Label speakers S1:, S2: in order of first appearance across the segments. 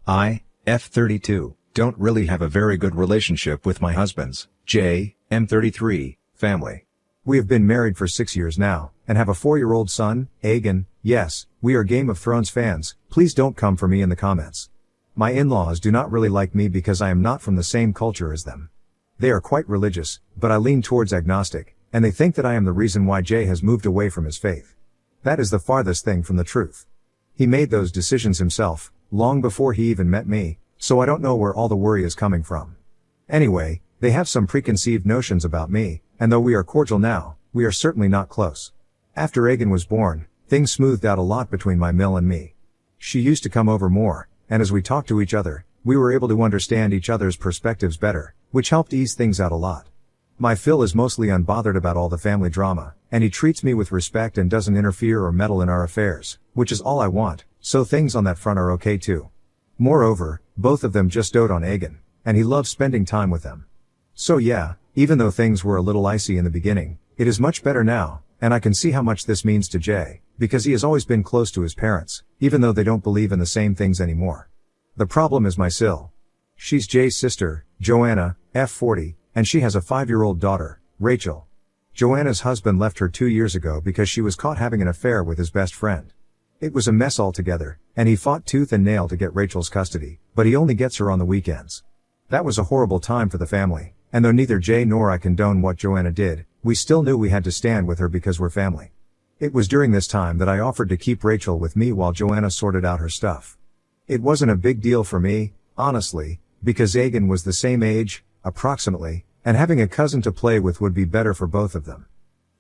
S1: I, F32, don't really have a very good relationship with my husband's, J, M33, family.
S2: We have been married for 6 years now, and have a 4-year-old son, Aegon. Yes, we are Game of Thrones fans, please don't come for me in the comments. My in-laws do not really like me because I am not from the same culture as them. They are quite religious, but I lean towards agnostic, and they think that I am the reason why Jay has moved away from his faith. That is the farthest thing from the truth. He made those decisions himself, long before he even met me, so I don't know where all the worry is coming from. Anyway, they have some preconceived notions about me, and though we are cordial now, we are certainly not close. After Aegon was born, things smoothed out a lot between my Mill and me. She used to come over more, and as we talked to each other, we were able to understand each other's perspectives better, which helped ease things out a lot. My Phil is mostly unbothered about all the family drama, and he treats me with respect and doesn't interfere or meddle in our affairs, which is all I want, so things on that front are okay too. Moreover, both of them just dote on Aegon, and he loves spending time with them. So yeah, even though things were a little icy in the beginning, it is much better now, and I can see how much this means to Jay, because he has always been close to his parents, even though they don't believe in the same things anymore. The problem is my Sil. She's Jay's sister, Joanna, F40, and she has a 5-year-old daughter, Rachel. Joanna's husband left her 2 years ago because she was caught having an affair with his best friend. It was a mess altogether, and he fought tooth and nail to get Rachel's custody, but he only gets her on the weekends. That was a horrible time for the family, and though neither Jay nor I condone what Joanna did, we still knew we had to stand with her because we're family. It was during this time that I offered to keep Rachel with me while Joanna sorted out her stuff. It wasn't a big deal for me, honestly, because Aegon was the same age, approximately, and having a cousin to play with would be better for both of them.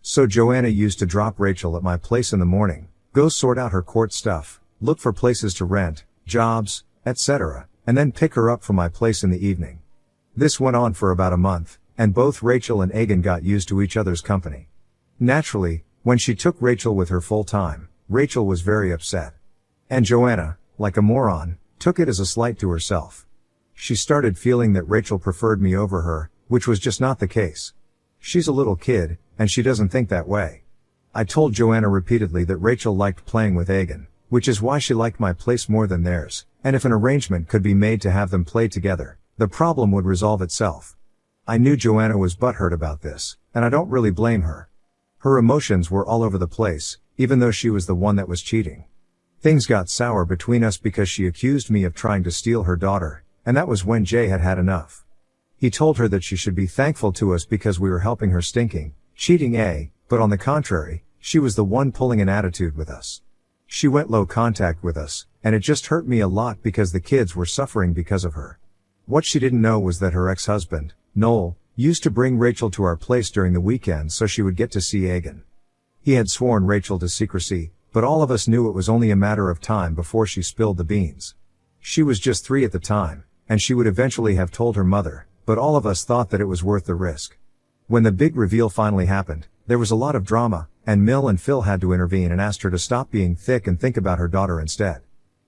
S2: So Joanna used to drop Rachel at my place in the morning, go sort out her court stuff, look for places to rent, jobs, etc., and then pick her up from my place in the evening. This went on for about a month, and both Rachel and Aegon got used to each other's company. Naturally, when she took Rachel with her full time, Rachel was very upset. And Joanna, like a moron, took it as a slight to herself. She started feeling that Rachel preferred me over her, which was just not the case. She's a little kid, and she doesn't think that way. I told Joanna repeatedly that Rachel liked playing with Aegon, which is why she liked my place more than theirs, and if an arrangement could be made to have them play together, the problem would resolve itself. I knew Joanna was butthurt about this, and I don't really blame her. Her emotions were all over the place, even though she was the one that was cheating. Things got sour between us because she accused me of trying to steal her daughter, and that was when Jay had had enough. He told her that she should be thankful to us because we were helping her cheating, but on the contrary, she was the one pulling an attitude with us. She went low contact with us, and it just hurt me a lot because the kids were suffering because of her. What she didn't know was that her ex-husband, Noel, used to bring Rachel to our place during the weekends so she would get to see Aegon. He had sworn Rachel to secrecy, but all of us knew it was only a matter of time before she spilled the beans. She was just 3 at the time, and she would eventually have told her mother, but all of us thought that it was worth the risk. When the big reveal finally happened, there was a lot of drama, and Mill and Phil had to intervene and asked her to stop being thick and think about her daughter instead.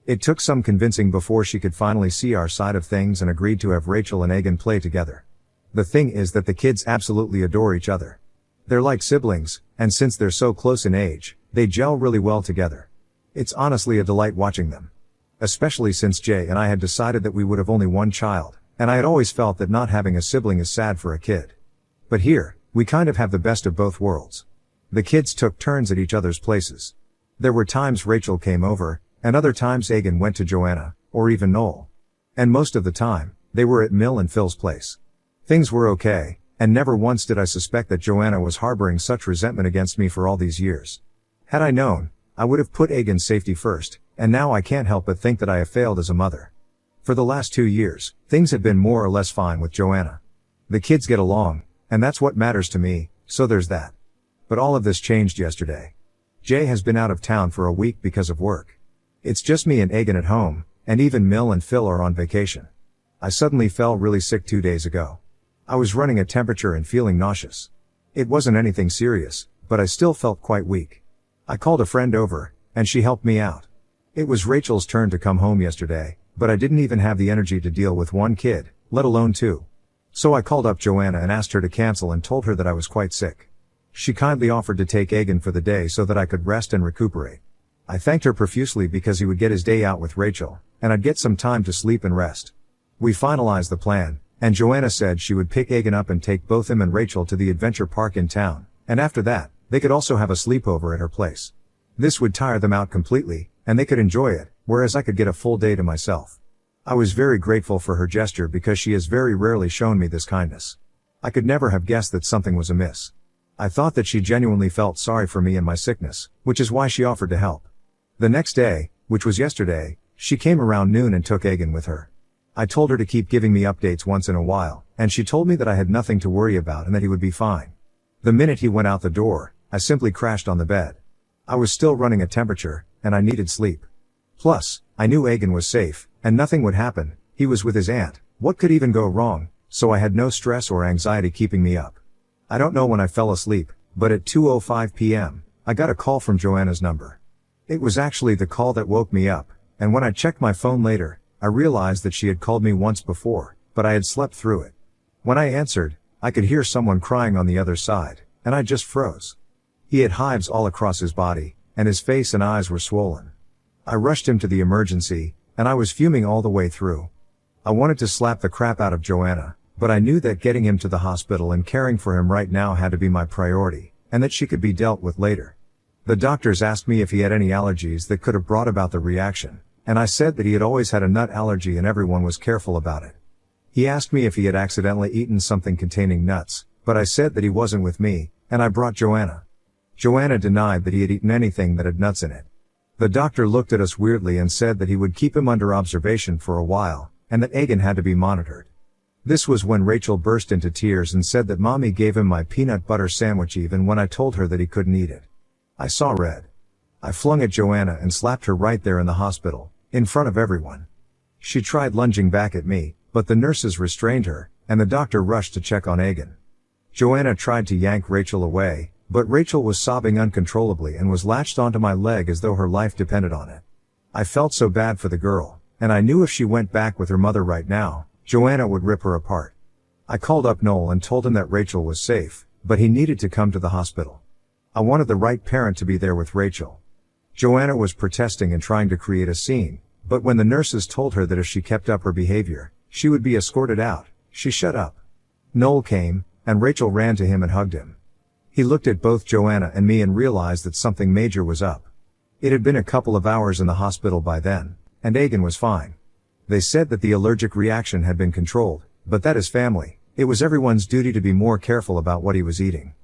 S2: It took some convincing before she could finally see our side of things and agreed to have Rachel and Aegon play together. The thing is that the kids absolutely adore each other. They're like siblings, and since they're so close in age, they gel really well together. It's honestly a delight watching them. Especially since Jay and I had decided that we would have only one child, and I had always felt that not having a sibling is sad for a kid. But here, we kind of have the best of both worlds. The kids took turns at each other's places. There were times Rachel came over, and other times Aegon went to Joanna, or even Noel. And most of the time, they were at Mill and Phil's place. Things were okay, and never once did I suspect that Joanna was harboring such resentment against me for all these years. Had I known, I would have put Aegon's safety first, and now I can't help but think that I have failed as a mother. For the last 2 years, things have been more or less fine with Joanna. The kids get along, and that's what matters to me, so there's that. But all of this changed yesterday. Jay has been out of town for a week because of work. It's just me and Aegon at home, and even Mill and Phil are on vacation. I suddenly fell really sick 2 days ago. I was running a temperature and feeling nauseous. It wasn't anything serious, but I still felt quite weak. I called a friend over, and she helped me out. It was Rachel's turn to come home yesterday, but I didn't even have the energy to deal with one kid, let alone 2. So I called up Joanna and asked her to cancel and told her that I was quite sick. She kindly offered to take Aegon for the day so that I could rest and recuperate. I thanked her profusely because he would get his day out with Rachel, and I'd get some time to sleep and rest. We finalized the plan, and Joanna said she would pick Egan up and take both him and Rachel to the adventure park in town, and after that, they could also have a sleepover at her place. This would tire them out completely, and they could enjoy it, whereas I could get a full day to myself. I was very grateful for her gesture because she has very rarely shown me this kindness. I could never have guessed that something was amiss. I thought that she genuinely felt sorry for me and my sickness, which is why she offered to help. The next day, which was yesterday, she came around noon and took Egan with her. I told her to keep giving me updates once in a while, and she told me that I had nothing to worry about and that he would be fine. The minute he went out the door, I simply crashed on the bed. I was still running a temperature, and I needed sleep. Plus, I knew Egan was safe, and nothing would happen. He was with his aunt. What could even go wrong? So I had no stress or anxiety keeping me up. I don't know when I fell asleep, but at 2:05 p.m., I got a call from Joanna's number. It was actually the call that woke me up, and when I checked my phone later, I realized that she had called me once before, but I had slept through it. When I answered, I could hear someone crying on the other side, and I just froze. He had hives all across his body, and his face and eyes were swollen. I rushed him to the emergency, and I was fuming all the way through. I wanted to slap the crap out of Joanna, but I knew that getting him to the hospital and caring for him right now had to be my priority, and that she could be dealt with later. The doctors asked me if he had any allergies that could have brought about the reaction, and I said that he had always had a nut allergy and everyone was careful about it. He asked me if he had accidentally eaten something containing nuts, but I said that he wasn't with me, and I brought Joanna. Joanna denied that he had eaten anything that had nuts in it. The doctor looked at us weirdly and said that he would keep him under observation for a while, and that Egan had to be monitored. This was when Rachel burst into tears and said that Mommy gave him my peanut butter sandwich even when I told her that he couldn't eat it. I saw red. I flung at Joanna and slapped her right there in the hospital, in front of everyone. She tried lunging back at me, but the nurses restrained her, and the doctor rushed to check on Egan. Joanna tried to yank Rachel away, but Rachel was sobbing uncontrollably and was latched onto my leg as though her life depended on it. I felt so bad for the girl, and I knew if she went back with her mother right now, Joanna would rip her apart. I called up Noel and told him that Rachel was safe, but he needed to come to the hospital. I wanted the right parent to be there with Rachel. Joanna was protesting and trying to create a scene, but when the nurses told her that if she kept up her behavior, she would be escorted out, she shut up. Noel came, and Rachel ran to him and hugged him. He looked at both Joanna and me and realized that something major was up. It had been a couple of hours in the hospital by then, and Egan was fine. They said that the allergic reaction had been controlled, but that is family. It was everyone's duty to be more careful about what he was eating.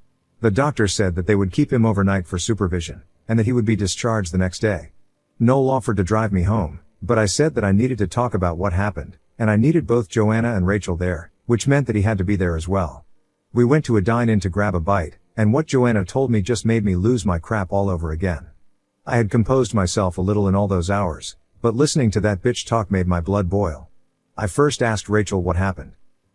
S2: The doctor said that they would keep him overnight for supervision, and that he would be discharged the next day. Noel offered to drive me home, but I said that I needed to talk about what happened, and I needed both Joanna and Rachel there, which meant that he had to be there as well. We went to a dine-in to grab a bite, and what Joanna told me just made me lose my crap all over again. I had composed myself a little in all those hours, but listening to that bitch talk made my blood boil. I first asked Rachel what happened.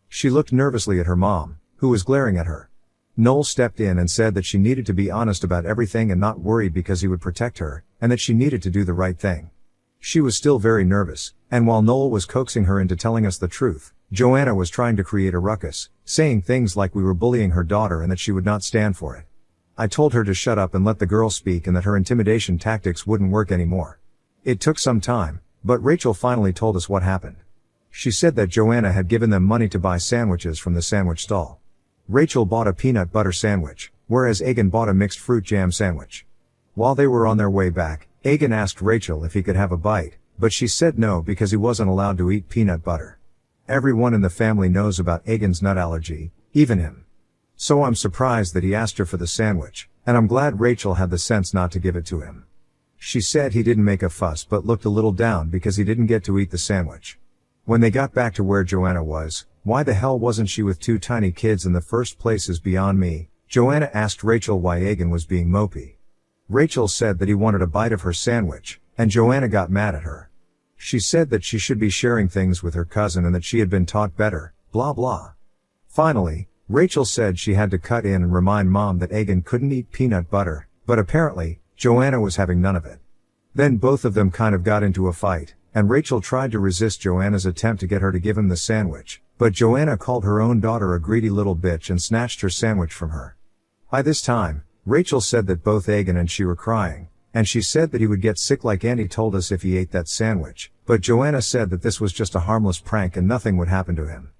S2: She looked nervously at her mom, who was glaring at her. Noel stepped in and said that she needed to be honest about everything and not worry because he would protect her, and that she needed to do the right thing. She was still very nervous, and while Noel was coaxing her into telling us the truth, Joanna was trying to create a ruckus, saying things like we were bullying her daughter and that she would not stand for it. I told her to shut up and let the girl speak and that her intimidation tactics wouldn't work anymore. It took some time, but Rachel finally told us what happened. She said that Joanna had given them money to buy sandwiches from the sandwich stall. Rachel bought a peanut butter sandwich, whereas Egan bought a mixed fruit jam sandwich. While they were on their way back, Egan asked Rachel if he could have a bite, but she said no because he wasn't allowed to eat peanut butter. Everyone in the family knows about Egan's nut allergy, even him. So I'm surprised that he asked her for the sandwich, and I'm glad Rachel had the sense not to give it to him. She said he didn't make a fuss but looked a little down because he didn't get to eat the sandwich. When they got back to where Joanna was, why the hell wasn't she with two tiny kids in the first place is beyond me. Joanna asked Rachel why Egan was being mopey. Rachel said that he wanted a bite of her sandwich, and Joanna got mad at her. She said that she should be sharing things with her cousin and that she had been taught better, blah blah. Finally, Rachel said she had to cut in and remind Mom that Egan couldn't eat peanut butter, but apparently, Joanna was having none of it. Then both of them kind of got into a fight, and Rachel tried to resist Joanna's attempt to get her to give him the sandwich, but Joanna called her own daughter a greedy little bitch and snatched her sandwich from her. By this time, Rachel said that both Egan and she were crying, and she said that he would get sick like Andy told us if he ate that sandwich, but Joanna said that this was just a harmless prank and nothing would happen to him.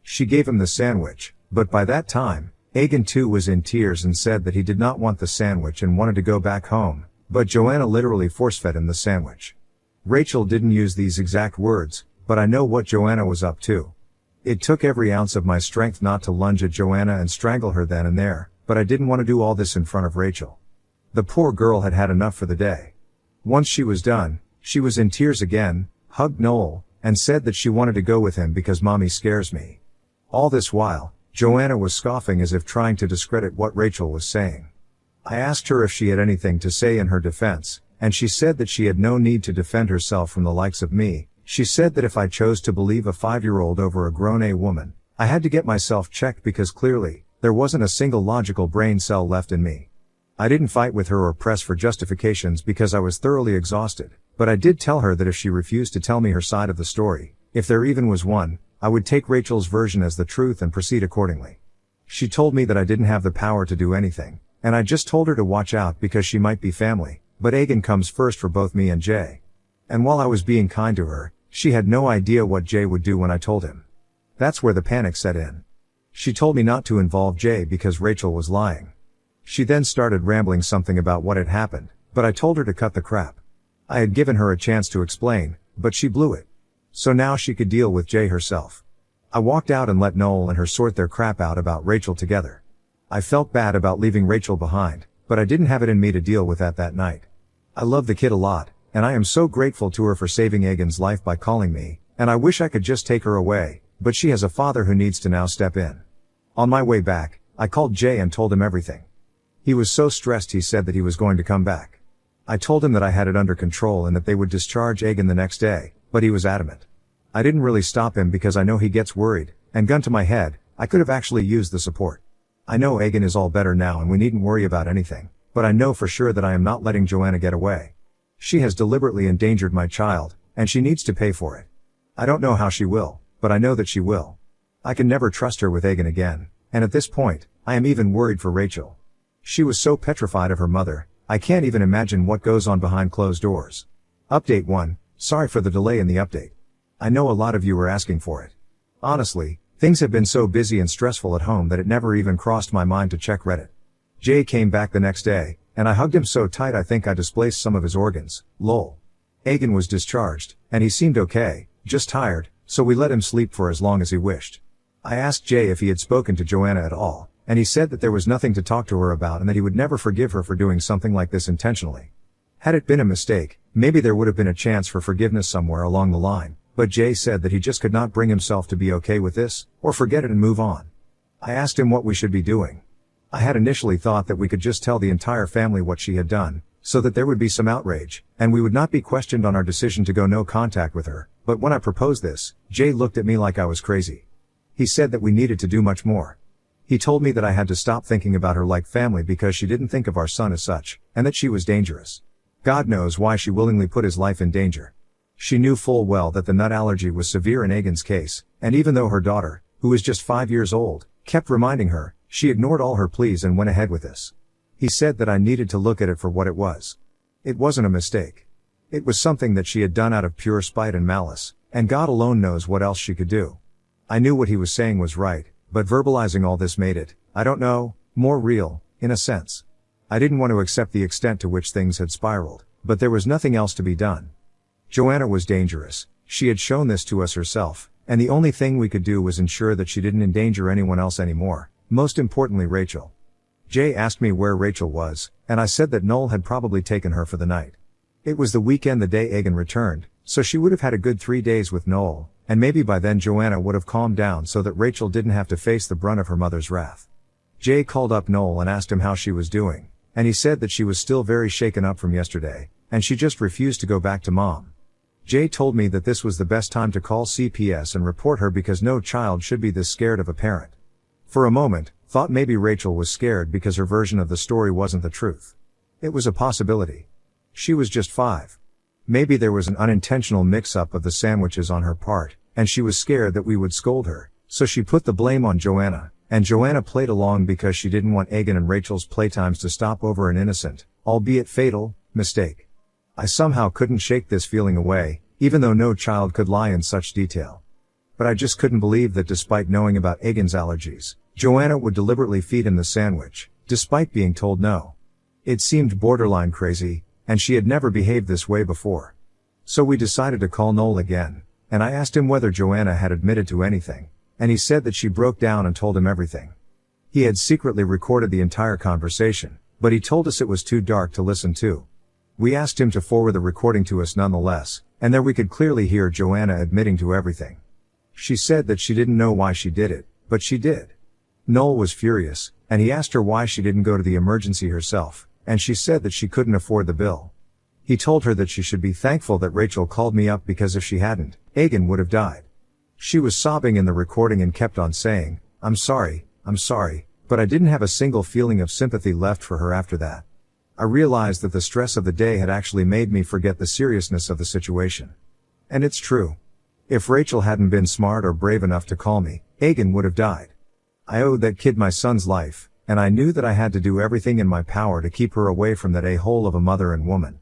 S2: She gave him the sandwich, but by that time, Egan too was in tears and said that he did not want the sandwich and wanted to go back home, but Joanna literally force-fed him the sandwich. Rachel didn't use these exact words, but I know what Joanna was up to. It took every ounce of my strength not to lunge at Joanna and strangle her then and there, but I didn't want to do all this in front of Rachel. The poor girl had had enough for the day. Once she was done, she was in tears again, hugged Noel, and said that she wanted to go with him because mommy scares me. All this while, Joanna was scoffing as if trying to discredit what Rachel was saying. I asked her if she had anything to say in her defense, and she said that she had no need to defend herself from the likes of me. She said that if I chose to believe a 5-year-old over a grown woman, I had to get myself checked because clearly, there wasn't a single logical brain cell left in me. I didn't fight with her or press for justifications because I was thoroughly exhausted, but I did tell her that if she refused to tell me her side of the story, if there even was one, I would take Rachel's version as the truth and proceed accordingly. She told me that I didn't have the power to do anything, and I just told her to watch out because she might be family, but Egan comes first for both me and Jay. And while I was being kind to her, she had no idea what Jay would do when I told him. That's where the panic set in. She told me not to involve Jay because Rachel was lying. She then started rambling something about what had happened, but I told her to cut the crap. I had given her a chance to explain, but she blew it. So now she could deal with Jay herself. I walked out and let Noel and her sort their crap out about Rachel together. I felt bad about leaving Rachel behind, but I didn't have it in me to deal with that night. I love the kid a lot, and I am so grateful to her for saving Egan's life by calling me, and I wish I could just take her away, but she has a father who needs to now step in. On my way back, I called Jay and told him everything. He was so stressed he said that he was going to come back. I told him that I had it under control and that they would discharge Egan the next day, but he was adamant. I didn't really stop him because I know he gets worried, and gun to my head, I could have actually used the support. I know Egan is all better now and we needn't worry about anything, but I know for sure that I am not letting Joanna get away. She has deliberately endangered my child, and she needs to pay for it. I don't know how she will, but I know that she will. I can never trust her with Egan again, and at this point, I am even worried for Rachel. She was so petrified of her mother, I can't even imagine what goes on behind closed doors. Update 1, sorry for the delay in the update. I know a lot of you were asking for it. Honestly, things have been so busy and stressful at home that it never even crossed my mind to check Reddit. Jay came back the next day, and I hugged him so tight I think I displaced some of his organs, lol. Egan was discharged, and he seemed okay, just tired, so we let him sleep for as long as he wished. I asked Jay if he had spoken to Joanna at all, and he said that there was nothing to talk to her about and that he would never forgive her for doing something like this intentionally. Had it been a mistake, maybe there would have been a chance for forgiveness somewhere along the line, but Jay said that he just could not bring himself to be okay with this, or forget it and move on. I asked him what we should be doing. I had initially thought that we could just tell the entire family what she had done, so that there would be some outrage, and we would not be questioned on our decision to go no contact with her, but when I proposed this, Jay looked at me like I was crazy. He said that we needed to do much more. He told me that I had to stop thinking about her like family because she didn't think of our son as such, and that she was dangerous. God knows why she willingly put his life in danger. She knew full well that the nut allergy was severe in Egan's case, and even though her daughter, who was just 5 years old, kept reminding her, she ignored all her pleas and went ahead with this. He said that I needed to look at it for what it was. It wasn't a mistake. It was something that she had done out of pure spite and malice, and God alone knows what else she could do. I knew what he was saying was right, but verbalizing all this made it, I don't know, more real, in a sense. I didn't want to accept the extent to which things had spiraled, but there was nothing else to be done. Joanna was dangerous, she had shown this to us herself, and the only thing we could do was ensure that she didn't endanger anyone else anymore, most importantly Rachel. Jay asked me where Rachel was, and I said that Noel had probably taken her for the night. It was the weekend the day Egan returned, so she would have had a good 3 days with Noel, and maybe by then Joanna would have calmed down so that Rachel didn't have to face the brunt of her mother's wrath. Jay called up Noel and asked him how she was doing, and he said that she was still very shaken up from yesterday, and she just refused to go back to mom. Jay told me that this was the best time to call CPS and report her because no child should be this scared of a parent. For a moment, thought maybe Rachel was scared because her version of the story wasn't the truth. It was a possibility. She was just 5. Maybe there was an unintentional mix-up of the sandwiches on her part, and she was scared that we would scold her, so she put the blame on Joanna, and Joanna played along because she didn't want Egan and Rachel's playtimes to stop over an innocent, albeit fatal, mistake. I somehow couldn't shake this feeling away, even though no child could lie in such detail. But I just couldn't believe that despite knowing about Egan's allergies, Joanna would deliberately feed him the sandwich, despite being told no. It seemed borderline crazy, and she had never behaved this way before. So we decided to call Noel again, and I asked him whether Joanna had admitted to anything, and he said that she broke down and told him everything. He had secretly recorded the entire conversation, but he told us it was too dark to listen to. We asked him to forward the recording to us nonetheless, and there we could clearly hear Joanna admitting to everything. She said that she didn't know why she did it, but she did. Noel was furious, and he asked her why she didn't go to the emergency herself, and she said that she couldn't afford the bill. He told her that she should be thankful that Rachel called me up because if she hadn't, Egan would have died. She was sobbing in the recording and kept on saying, I'm sorry, but I didn't have a single feeling of sympathy left for her after that. I realized that the stress of the day had actually made me forget the seriousness of the situation. And it's true. If Rachel hadn't been smart or brave enough to call me, Egan would have died. I owed that kid my son's life, and I knew that I had to do everything in my power to keep her away from that a-hole of a mother and woman.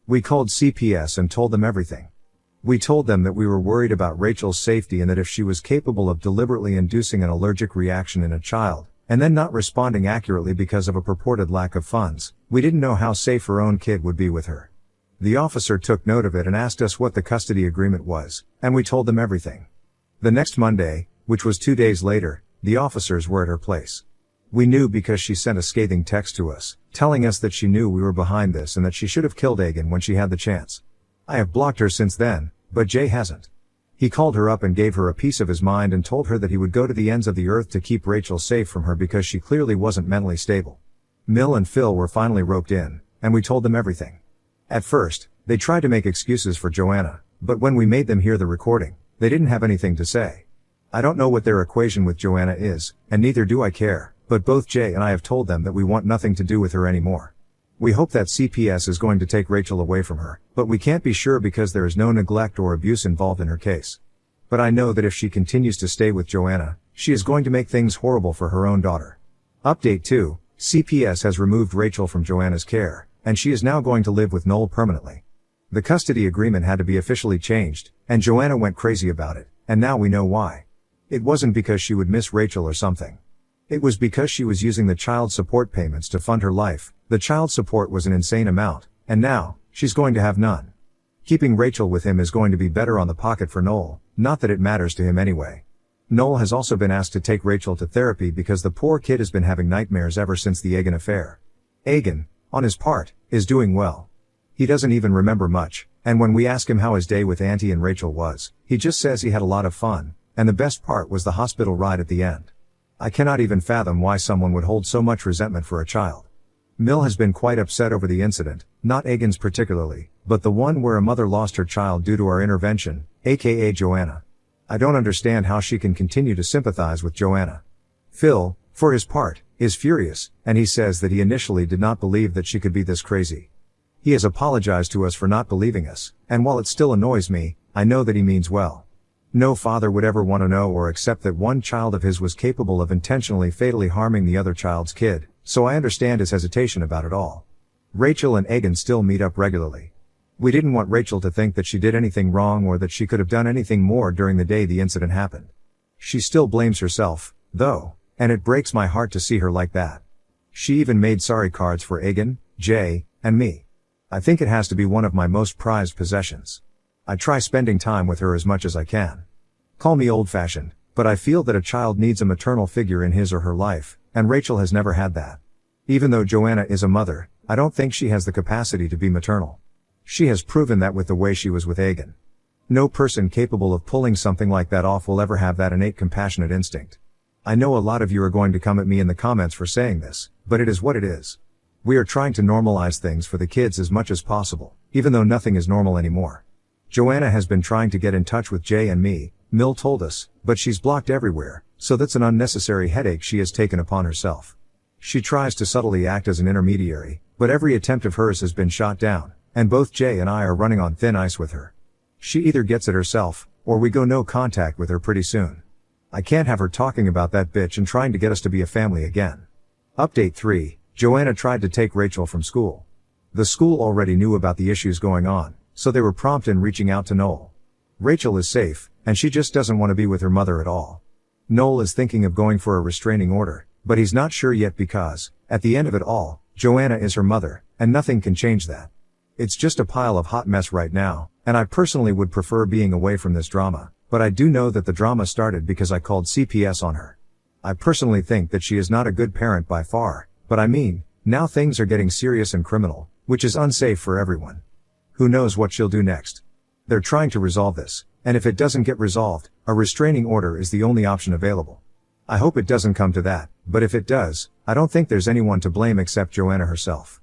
S2: We called CPS and told them everything. We told them that we were worried about Rachel's safety and that if she was capable of deliberately inducing an allergic reaction in a child, and then not responding accurately because of a purported lack of funds, we didn't know how safe her own kid would be with her. The officer took note of it and asked us what the custody agreement was, and we told them everything. The next Monday, which was 2 days later, the officers were at her place. We knew because she sent a scathing text to us, telling us that she knew we were behind this and that she should have killed Egan when she had the chance. I have blocked her since then, but Jay hasn't. He called her up and gave her a piece of his mind and told her that he would go to the ends of the earth to keep Rachel safe from her because she clearly wasn't mentally stable. Mill and Phil were finally roped in, and we told them everything. At first, they tried to make excuses for Joanna, but when we made them hear the recording, they didn't have anything to say. I don't know what their equation with Joanna is, and neither do I care, but both Jay and I have told them that we want nothing to do with her anymore. We hope that CPS is going to take Rachel away from her, but we can't be sure because there is no neglect or abuse involved in her case. But I know that if she continues to stay with Joanna, she is going to make things horrible for her own daughter. Update 2, CPS has removed Rachel from Joanna's care, and she is now going to live with Noel permanently. The custody agreement had to be officially changed, and Joanna went crazy about it, and now we know why. It wasn't because she would miss Rachel or something. It was because she was using the child support payments to fund her life. The child support was an insane amount, and now, she's going to have none. Keeping Rachel with him is going to be better on the pocket for Noel, not that it matters to him anyway. Noel has also been asked to take Rachel to therapy because the poor kid has been having nightmares ever since the Egan affair. Egan, on his part, is doing well. He doesn't even remember much, and when we ask him how his day with Auntie and Rachel was, he just says he had a lot of fun, and the best part was the hospital ride at the end. I cannot even fathom why someone would hold so much resentment for a child. Mill has been quite upset over the incident, not Egan's particularly, but the one where a mother lost her child due to our intervention, aka Joanna. I don't understand how she can continue to sympathize with Joanna. Phil, for his part, is furious, and he says that he initially did not believe that she could be this crazy. He has apologized to us for not believing us, and while it still annoys me, I know that he means well. No father would ever want to know or accept that one child of his was capable of intentionally fatally harming the other child's kid, so I understand his hesitation about it all. Rachel and Egan still meet up regularly. We didn't want Rachel to think that she did anything wrong or that she could have done anything more during the day the incident happened. She still blames herself, though, and it breaks my heart to see her like that. She even made sorry cards for Egan, Jay, and me. I think it has to be one of my most prized possessions. I try spending time with her as much as I can. Call me old-fashioned, but I feel that a child needs a maternal figure in his or her life, and Rachel has never had that. Even though Joanna is a mother, I don't think she has the capacity to be maternal. She has proven that with the way she was with Egan. No person capable of pulling something like that off will ever have that innate compassionate instinct. I know a lot of you are going to come at me in the comments for saying this, but it is what it is. We are trying to normalize things for the kids as much as possible, even though nothing is normal anymore. Joanna has been trying to get in touch with Jay and me, Mill told us, but she's blocked everywhere, so that's an unnecessary headache she has taken upon herself. She tries to subtly act as an intermediary, but every attempt of hers has been shot down, and both Jay and I are running on thin ice with her. She either gets it herself, or we go no contact with her pretty soon. I can't have her talking about that bitch and trying to get us to be a family again. Update 3, Joanna tried to take Rachel from school. The school already knew about the issues going on, so they were prompt in reaching out to Noel. Rachel is safe, and she just doesn't want to be with her mother at all. Noel is thinking of going for a restraining order, but he's not sure yet because, at the end of it all, Joanna is her mother, and nothing can change that. It's just a pile of hot mess right now, and I personally would prefer being away from this drama, but I do know that the drama started because I called CPS on her. I personally think that she is not a good parent by far, but I mean, now things are getting serious and criminal, which is unsafe for everyone. Who knows what she'll do next? They're trying to resolve this, and if it doesn't get resolved, a restraining order is the only option available. I hope it doesn't come to that, but if it does, I don't think there's anyone to blame except Joanna herself.